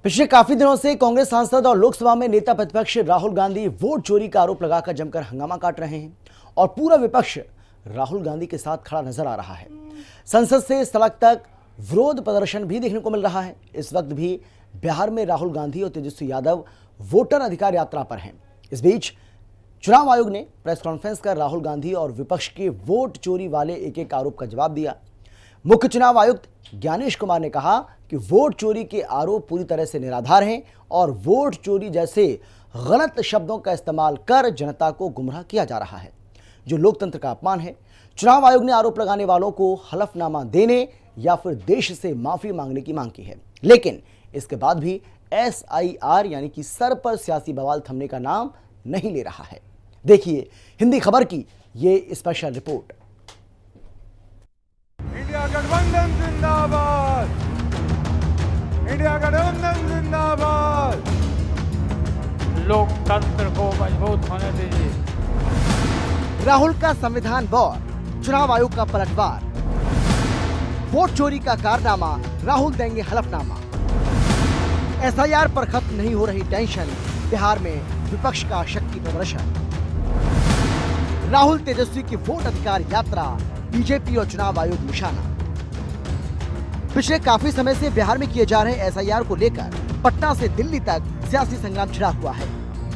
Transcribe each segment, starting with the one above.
पिछले काफी दिनों से कांग्रेस सांसद और लोकसभा में नेता प्रतिपक्ष राहुल गांधी वोट चोरी का आरोप लगाकर जमकर हंगामा काट रहे हैं और पूरा विपक्ष राहुल गांधी के साथ खड़ा नजर आ रहा है। संसद से सड़क तक विरोध प्रदर्शन भी देखने को मिल रहा है। इस वक्त भी बिहार में राहुल गांधी और तेजस्वी यादव वोटर अधिकार यात्रा पर हैं। इस बीच चुनाव आयोग ने प्रेस कॉन्फ्रेंस कर राहुल गांधी और विपक्ष के वोट चोरी वाले एक आरोप का जवाब दिया। मुख्य चुनाव आयुक्त ज्ञानेश कुमार ने कहा कि वोट चोरी के आरोप पूरी तरह से निराधार हैं और वोट चोरी जैसे गलत शब्दों का इस्तेमाल कर जनता को गुमराह किया जा रहा है, जो लोकतंत्र का अपमान है। चुनाव आयोग ने आरोप लगाने वालों को हलफनामा देने या फिर देश से माफी मांगने की मांग की है, लेकिन इसके बाद भी SIR यानी कि सर पर सियासी बवाल थमने का नाम नहीं ले रहा है। देखिए हिंदी खबर की ये स्पेशल रिपोर्ट। इंडिया गठबंधन जिंदाबाद, इंडिया गठबंधन जिंदाबाद। लोकतंत्र को मजबूत होने दीजिए। राहुल का संविधान वॉर, चुनाव आयोग का पलटवार, वोट चोरी का कारनामा, राहुल देंगे हलफनामा। SIR पर खत्म नहीं हो रही टेंशन, बिहार में विपक्ष का शक्ति प्रदर्शन। राहुल तेजस्वी की वोट अधिकार यात्रा, बीजेपी और चुनाव आयोग निशाना। पिछले काफी समय से बिहार में किए जा रहे SIR को लेकर पटना से दिल्ली तक सियासी संग्राम छिड़ा हुआ है।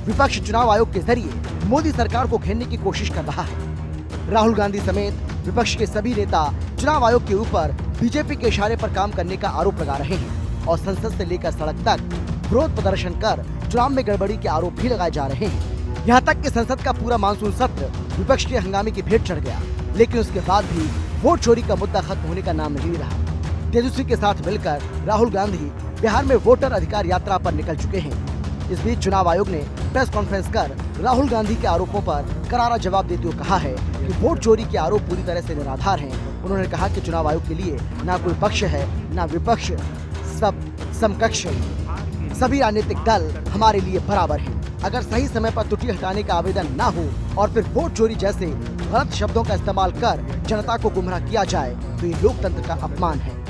विपक्ष चुनाव आयोग के जरिए मोदी सरकार को घेरने की कोशिश कर रहा है। राहुल गांधी समेत विपक्ष के सभी नेता चुनाव आयोग के ऊपर बीजेपी के इशारे पर काम करने का आरोप लगा रहे हैं और संसद से लेकर सड़क तक विरोध प्रदर्शन कर चुनाव में गड़बड़ी के आरोप भी लगाए जा रहे हैं। यहाँ तक कि संसद का पूरा मानसून सत्र विपक्ष के हंगामे की भेंट चढ़ गया, लेकिन उसके बाद भी वोट चोरी का मुद्दा खत्म होने का नाम नहीं ले रहा। तेजस्वी के साथ मिलकर राहुल गांधी बिहार में वोटर अधिकार यात्रा पर निकल चुके हैं। इस बीच चुनाव आयोग ने प्रेस कॉन्फ्रेंस कर राहुल गांधी के आरोपों पर करारा जवाब देते हुए कहा है कि वोट चोरी के आरोप पूरी तरह से निराधार हैं। उन्होंने कहा कि चुनाव आयोग के लिए ना कोई पक्ष है ना विपक्ष, सब समकक्ष है। सभी राजनीतिक दल हमारे लिए बराबर हैं। अगर सही समय पर त्रुटि हटाने का आवेदन ना हो और फिर वोट चोरी जैसे गलत शब्दों का इस्तेमाल कर जनता को गुमराह किया जाए तो ये लोकतंत्र का अपमान है।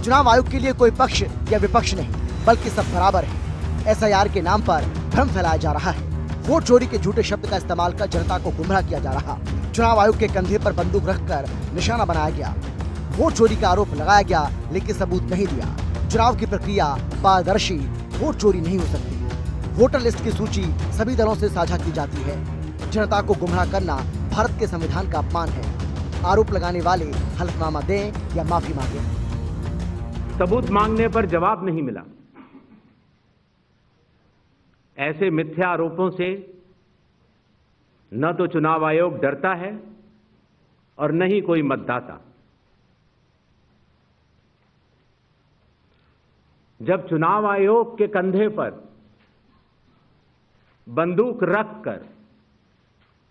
चुनाव आयोग के लिए कोई पक्ष या विपक्ष नहीं, बल्कि सब बराबर है। SIR के नाम पर भ्रम फैलाया जा रहा है। वोट चोरी के झूठे शब्द का इस्तेमाल कर जनता को गुमराह किया जा रहा। चुनाव आयोग के कंधे पर बंदूक रखकर निशाना बनाया गया। वोट चोरी का आरोप लगाया गया, लेकिन सबूत नहीं दिया। चुनाव की प्रक्रिया पारदर्शी, वोट चोरी नहीं हो सकती। वोटर लिस्ट की सूची सभी दलों से साझा की जाती है। जनता को गुमराह करना भारत के संविधान का अपमान है। आरोप लगाने वाले हलफनामा दें या माफी मांगे। सबूत मांगने पर जवाब नहीं मिला। ऐसे मिथ्या आरोपों से न तो चुनाव आयोग डरता है और न ही कोई मतदाता। जब चुनाव आयोग के कंधे पर बंदूक रखकर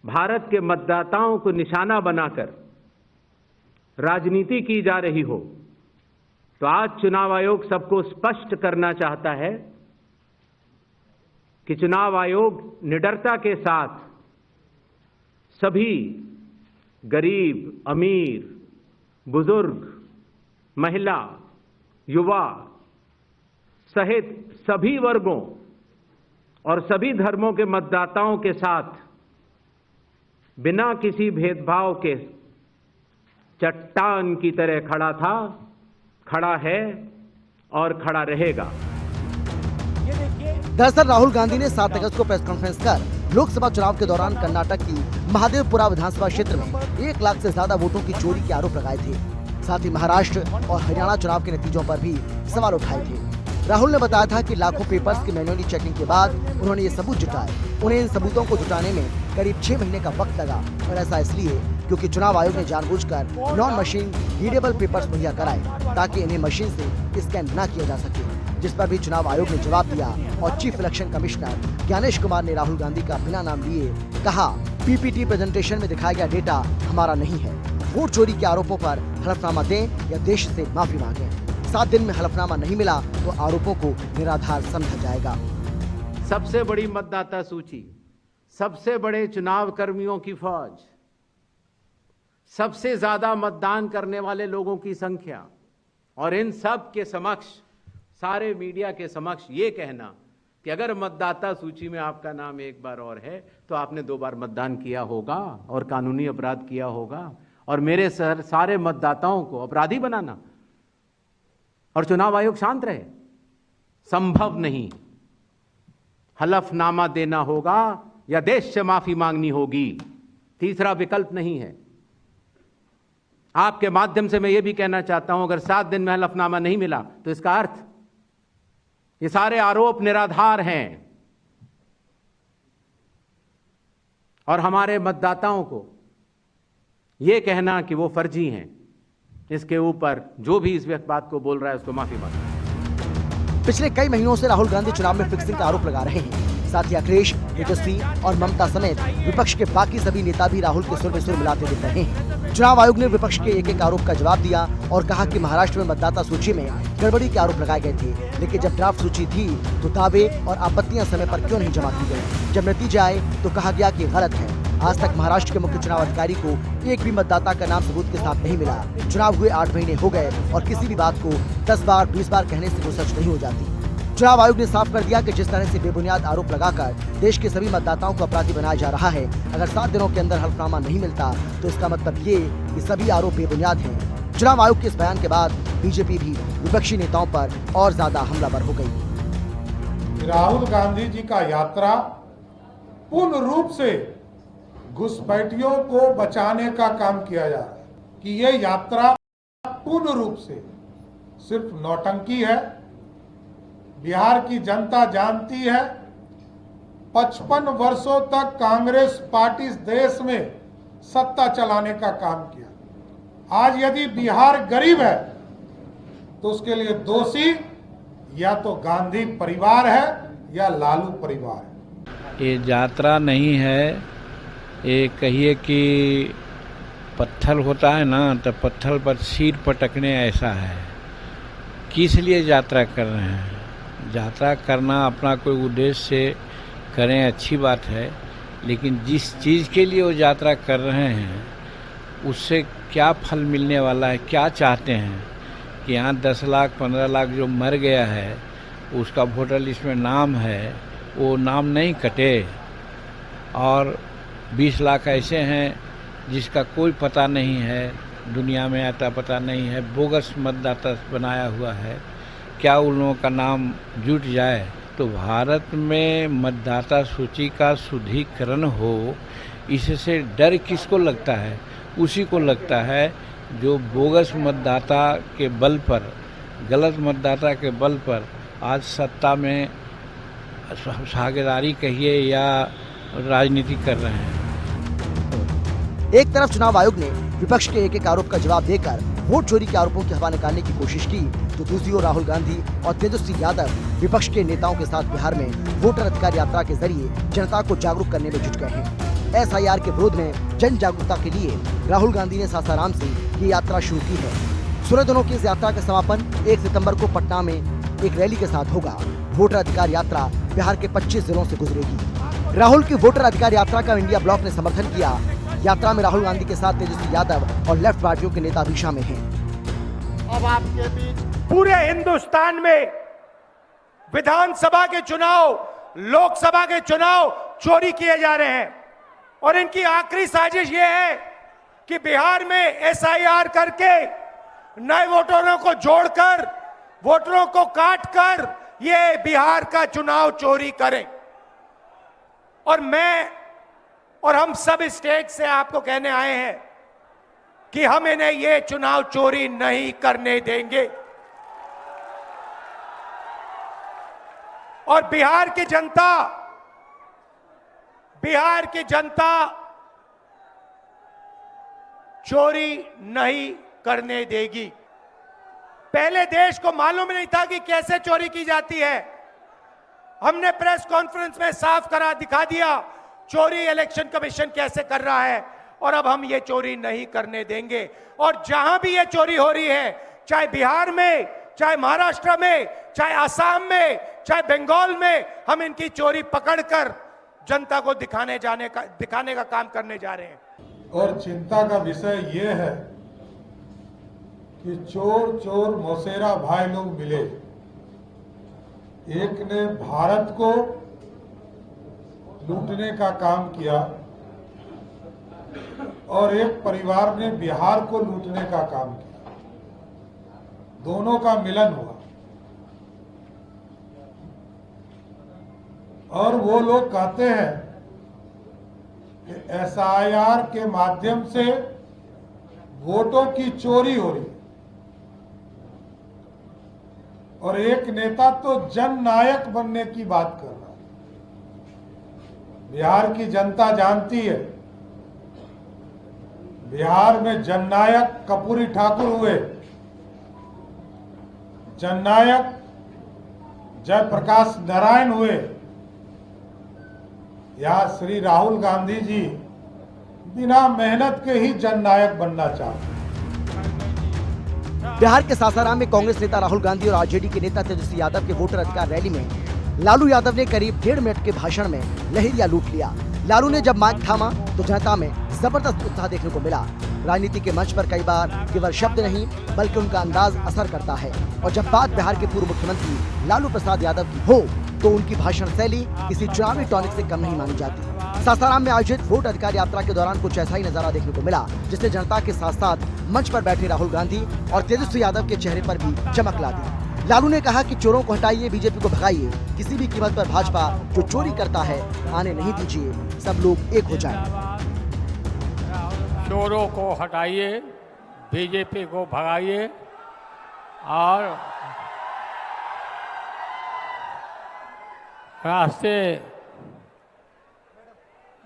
भारत के मतदाताओं को निशाना बनाकर राजनीति की जा रही हो, तो आज चुनाव आयोग सबको स्पष्ट करना चाहता है कि चुनाव आयोग निडरता के साथ सभी गरीब, अमीर, बुजुर्ग, महिला, युवा सहित सभी वर्गों और सभी धर्मों के मतदाताओं के साथ बिना किसी भेदभाव के चट्टान की तरह खड़ा था, खड़ा है और खड़ा रहेगा। दरअसल राहुल गांधी ने 7 अगस्त को प्रेस कॉन्फ्रेंस कर लोकसभा चुनाव के दौरान कर्नाटक की महादेवपुरा विधानसभा क्षेत्र में 1 लाख से ज्यादा वोटों की चोरी के आरोप लगाए थे। साथ ही महाराष्ट्र और हरियाणा चुनाव के नतीजों पर भी सवाल उठाए थे। राहुल ने बताया था कि लाखों पेपर्स की मैन्युअली चेकिंग के बाद उन्होंने ये सबूत जुटाए। उन्हें इन सबूतों को जुटाने में करीब 6 महीने का वक्त लगा और ऐसा इसलिए क्योंकि चुनाव आयोग ने जानबूझकर नॉन मशीन रीडेबल पेपर्स मुहैया कराए ताकि इन्हें मशीन से स्कैन न किया जा सके, जिस पर भी चुनाव आयोग ने जवाब दिया और chief election commissioner Gyanesh Kumar ने राहुल गांधी का बिना नाम लिए कहा, PPT प्रेजेंटेशन में दिखाया गया डेटा हमारा नहीं है। वोट चोरी के आरोपों पर हलफनामा दें या देश से माफी मांगे। 7 दिन में हलफनामा नहीं मिला तो आरोपों को निराधार समझा जाएगा। सबसे बड़ी मतदाता सूची, सबसे बड़े चुनाव कर्मियों की फौज, सबसे ज्यादा मतदान करने वाले लोगों की संख्या और इन सब के समक्ष सारे मीडिया के समक्ष ये कहना कि अगर मतदाता सूची में आपका नाम एक बार और है तो आपने 2 बार मतदान किया होगा और कानूनी अपराध किया होगा, और मेरे सारे मतदाताओं को अपराधी बनाना और चुनाव आयोग शांत रहे, संभव नहीं। हलफनामा देना होगा या देश से माफी मांगनी होगी, तीसरा विकल्प नहीं है। आपके माध्यम से मैं यह भी कहना चाहता हूं, अगर 7 दिन में हलफनामा नहीं मिला तो इसका अर्थ ये सारे आरोप निराधार हैं और हमारे मतदाताओं को यह कहना कि वो फर्जी हैं, इसके ऊपर जो भी इस बात को बोल रहा है उसको माफी मांगता। पिछले कई महीनों से राहुल गांधी चुनाव में फिक्सिंग का आरोप लगा रहे हैं। साथ ही अखिलेश, तेजस्वी और ममता समेत विपक्ष के बाकी सभी नेता भी राहुल के सुर में सुर मिलाते दिख रहे हैं। चुनाव आयोग ने विपक्ष के एक आरोप का जवाब दिया और कहा कि महाराष्ट्र में मतदाता सूची में गड़बड़ी के आरोप लगाए गए थे, लेकिन जब ड्राफ्ट सूची थी तो दावे और आपत्तियां समय पर क्यों नहीं जमा की गई। जब नतीजे आए तो कहा गया कि गलत है। आज तक महाराष्ट्र के मुख्य चुनाव अधिकारी को एक भी मतदाता का नाम सबूत के साथ नहीं मिला। चुनाव हुए 8 महीने हो गए और किसी भी बात को 10 बार 20 बार कहने से वो सच नहीं हो जाती। चुनाव आयोग ने साफ कर दिया कि जिस तरह से बेबुनियाद आरोप लगाकर देश के सभी मतदाताओं को अपराधी बनाया जा रहा है, अगर 7 दिनों के अंदर हलफनामा नहीं मिलता तो इसका मतलब ये कि सभी आरोप बेबुनियाद हैं। चुनाव आयोग के इस बयान के बाद बीजेपी भी विपक्षी नेताओं पर और ज्यादा हमलावर हो गई। राहुल गांधी जी का यात्रा पूर्ण रूप से घुसपैठियों को बचाने का काम किया जा रहा है कि ये यात्रा पूर्ण रूप से सिर्फ नौटंकी है। बिहार की जनता जानती है 55 वर्षों तक कांग्रेस पार्टी इस देश में सत्ता चलाने का काम किया। आज यदि बिहार गरीब है तो उसके लिए दोषी या तो गांधी परिवार है या लालू परिवार है। ये यात्रा नहीं है, ये कहिए कि पत्थर होता है ना, तो पत्थर पर सिर पटकने ऐसा है। किस लिए यात्रा कर रहे हैं? यात्रा करना अपना कोई उद्देश्य से करें, अच्छी बात है, लेकिन जिस चीज़ के लिए वो यात्रा कर रहे हैं उससे क्या फल मिलने वाला है, क्या चाहते हैं कि यहाँ 10 लाख 15 लाख जो मर गया है उसका वोटर लिस्ट में नाम है, वो नाम नहीं कटे, और 20 लाख ऐसे हैं जिसका कोई पता नहीं है, दुनिया में आता पता नहीं है, बोगस मतदाता बनाया हुआ है, क्या उन लोगों का नाम जुट जाए तो भारत में मतदाता सूची का शुद्धिकरण हो। इससे डर किसको लगता है? उसी को लगता है जो बोगस मतदाता के बल पर, गलत मतदाता के बल पर आज सत्ता में साझेदारी कहिए या राजनीति कर रहे हैं। एक तरफ चुनाव आयोग ने विपक्ष के एक आरोप का जवाब देकर वोट चोरी के आरोपों की हवा निकालने की कोशिश की, तो दूसरी ओर राहुल गांधी और तेजस्वी यादव विपक्ष के नेताओं के साथ बिहार में वोटर अधिकार यात्रा के जरिए जनता को जागरूक करने में जुट गए हैं। SIR के विरोध में जन जागरूकता के लिए राहुल गांधी ने सासाराम से ये यात्रा शुरू की है। 16 दिनों की इस यात्रा का समापन 1 सितंबर को पटना में एक रैली के साथ होगा। वोटर अधिकार यात्रा बिहार के 25 जिलों से गुजरेगी। राहुल की वोटर अधिकार यात्रा का इंडिया ब्लॉक ने समर्थन किया। यात्रा में राहुल गांधी के साथ तेजस्वी यादव और लेफ्ट पार्टियों के नेता भी शामिल हैं। अब आपके बीच पूरे हिंदुस्तान में विधानसभा के चुनाव, लोकसभा के चुनाव चोरी किए जा रहे हैं, और इनकी आखिरी साजिश ये है कि बिहार में SIR करके नए वोटरों को जोड़कर, वोटरों को काटकर ये बिहार का चुनाव चोरी करें। और मैं और हम सब स्टेट से आपको कहने आए हैं कि हम इन्हें ये चुनाव चोरी नहीं करने देंगे। और बिहार की जनता चोरी नहीं करने देगी। पहले देश को मालूम नहीं था कि कैसे चोरी की जाती है। हमने प्रेस कॉन्फ्रेंस में साफ करा दिखा दिया चोरी इलेक्शन कमीशन कैसे कर रहा है, और अब हम ये चोरी नहीं करने देंगे। और जहां भी ये चोरी हो रही है, चाहे बिहार में, चाहे महाराष्ट्र में, चाहे असम में, चाहे बंगाल में, हम इनकी चोरी पकड़कर जनता को दिखाने का काम करने जा रहे हैं। और चिंता का विषय ये है कि चोर चोर मौसेरा भाई लोग मिले। एक ने भारत को लूटने का काम किया और एक परिवार ने बिहार को लूटने का काम किया। दोनों का मिलन हुआ और वो लोग कहते हैं कि एसआईआर के माध्यम से वोटों की चोरी हो रही है और एक नेता तो जननायक बनने की बात कर रहा है। बिहार की जनता जानती है, बिहार में जननायक कर्पूरी ठाकुर हुए, जननायक जयप्रकाश नारायण हुए, या श्री राहुल गांधी जी बिना मेहनत के ही जननायक बनना चाहते हैं। बिहार के सासाराम में कांग्रेस नेता राहुल गांधी और आरजेडी के नेता तेजस्वी यादव के वोटर अधिकार रैली में लालू यादव ने करीब 1.5 मिनट के भाषण में लहेरिया लूट लिया। लालू ने जब माइक थामा तो जनता में जबरदस्त उत्साह देखने को मिला। राजनीति के मंच पर कई बार केवल शब्द नहीं बल्कि उनका अंदाज असर करता है और जब बात बिहार के पूर्व मुख्यमंत्री लालू प्रसाद यादव की हो तो उनकी भाषण शैली किसी चुनावी टॉनिक से कम नहीं मानी जाती। सासाराम में आयोजित वोट अधिकार यात्रा के दौरान कुछ ऐसा ही नजारा देखने को मिला जिससे जनता के साथ साथ मंच पर बैठे राहुल गांधी और तेजस्वी यादव के चेहरे पर भी चमक ला दी। लालू ने कहा कि चोरों को हटाइए, बीजेपी को भगाइए, किसी भी कीमत पर भाजपा जो चोरी करता है आने नहीं दीजिए, सब लोग एक हो जाएं। चोरों को हटाइए, बीजेपी को भगाइए और रास्ते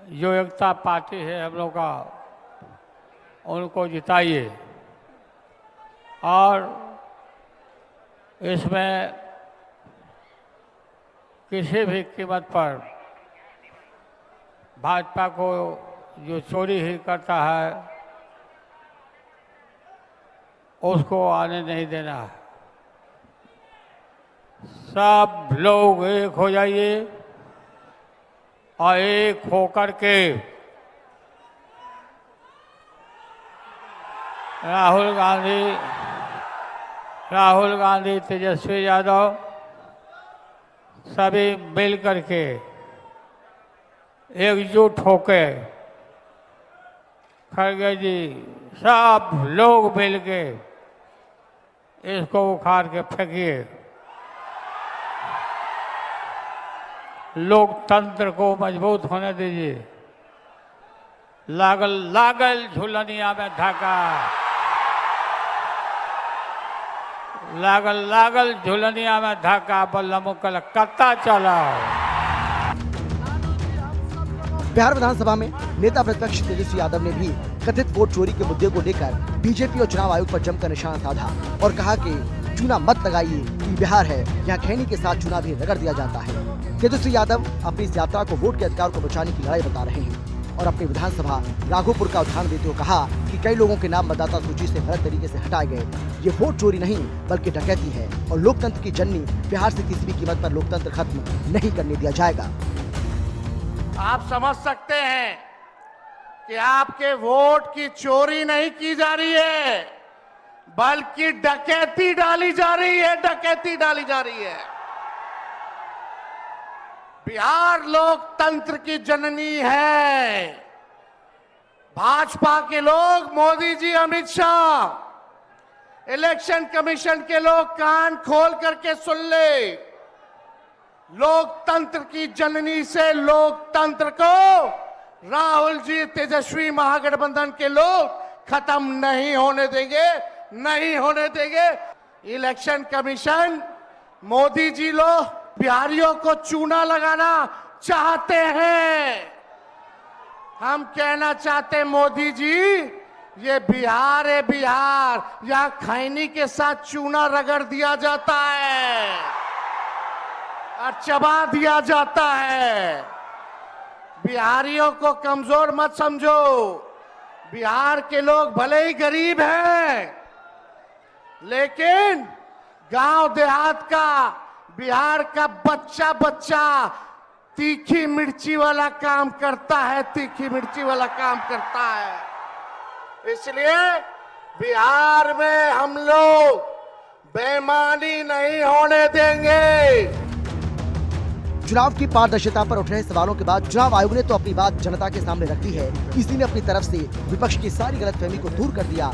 जो एकता पार्टी है हम लोग का उनको जिताइए और इसमें किसी भी कीमत पर भाजपा को जो चोरी ही करता है उसको आने नहीं देना है। सब लोग एक हो जाइए और एक होकर के राहुल गांधी तेजस्वी यादव सभी मिल करके एकजुट होके खड़गे जी सब लोग मिल के इसको उखाड़ के फेंकिए। लोकतंत्र को मजबूत होने दीजिए। लागल लागल झुलनिया में धाका, लागल लागल झुलनिया में धाका, बल्लम कलकत्ता चलाओ। बिहार विधानसभा में नेता प्रतिपक्ष तेजस्वी यादव ने भी कथित वोट चोरी के मुद्दे को लेकर बीजेपी और चुनाव आयोग पर जमकर निशाना साधा और कहा कि चूना मत लगाइए, ये बिहार है, यहाँ खैनी के साथ चुनाव भी रगड़ दिया जाता है। तेजस्वी यादव अपनी इस यात्रा को वोट के अधिकार को बचाने की लड़ाई बता रहे हैं और अपनी विधानसभा राघोपुर का उदाहरण देते हुए कहा कि कई लोगों के नाम मतदाता सूची से गलत तरीके से हटाए गए। ये वोट चोरी नहीं बल्कि डकैती है और लोकतंत्र की जननी बिहार से किसी भी कीमत पर लोकतंत्र खत्म नहीं करने दिया जाएगा। आप समझ सकते हैं कि आपके वोट की चोरी नहीं की जा रही है बल्कि डकैती डाली जा रही है, डकैती डाली जा रही है। बिहार लोकतंत्र की जननी है। भाजपा के लोग, मोदी जी, अमित शाह, इलेक्शन कमीशन के लोग कान खोल करके सुन ले। लोकतंत्र की जननी से लोकतंत्र को राहुल जी, तेजस्वी महागठबंधन के लोग खत्म नहीं होने देंगे, नहीं होने देंगे। इलेक्शन कमीशन, मोदी जी लोग बिहारियों को चूना लगाना चाहते हैं। हम कहना चाहते हैं मोदी जी, ये बिहार है, बिहार, यहां खैनी के साथ चूना रगड़ दिया जाता है और चबा दिया जाता है। बिहारियों को कमजोर मत समझो। बिहार के लोग भले ही गरीब हैं लेकिन गांव देहात का बिहार का बच्चा बच्चा तीखी मिर्ची वाला काम करता है, तीखी मिर्ची वाला काम करता है। इसलिए बिहार में हम लोग बेईमानी नहीं होने देंगे। चुनाव की पारदर्शिता पर उठ रहे सवालों के बाद चुनाव आयोग ने तो अपनी बात जनता के सामने रख दी है। इसी ने अपनी तरफ से विपक्ष की सारी गलतफहमी को दूर कर दिया,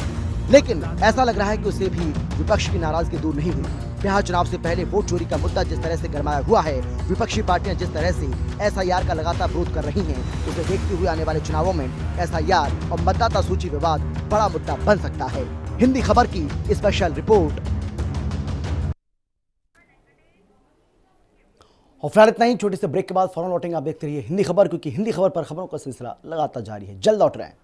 लेकिन ऐसा लग रहा है कि उसे भी विपक्ष की नाराजगी दूर नहीं हुई। बिहार चुनाव से पहले वोट चोरी का मुद्दा जिस तरह से गरमाया हुआ है, विपक्षी पार्टियां जिस तरह से SIR का लगातार विरोध कर रही हैं, उसे देखते हुए आने वाले चुनावों में SIR और मतदाता सूची विवाद बड़ा मुद्दा बन सकता है। हिंदी खबर की स्पेशल रिपोर्ट। और फिलहाल इतना ही, छोटे से ब्रेक के बाद फौरन लौटेंगे। आप देखते रहिए हिंदी खबर, क्योंकि हिंदी खबर पर खबरों का सिलसिला लगातार जारी है। जल्द लौट रहे हैं।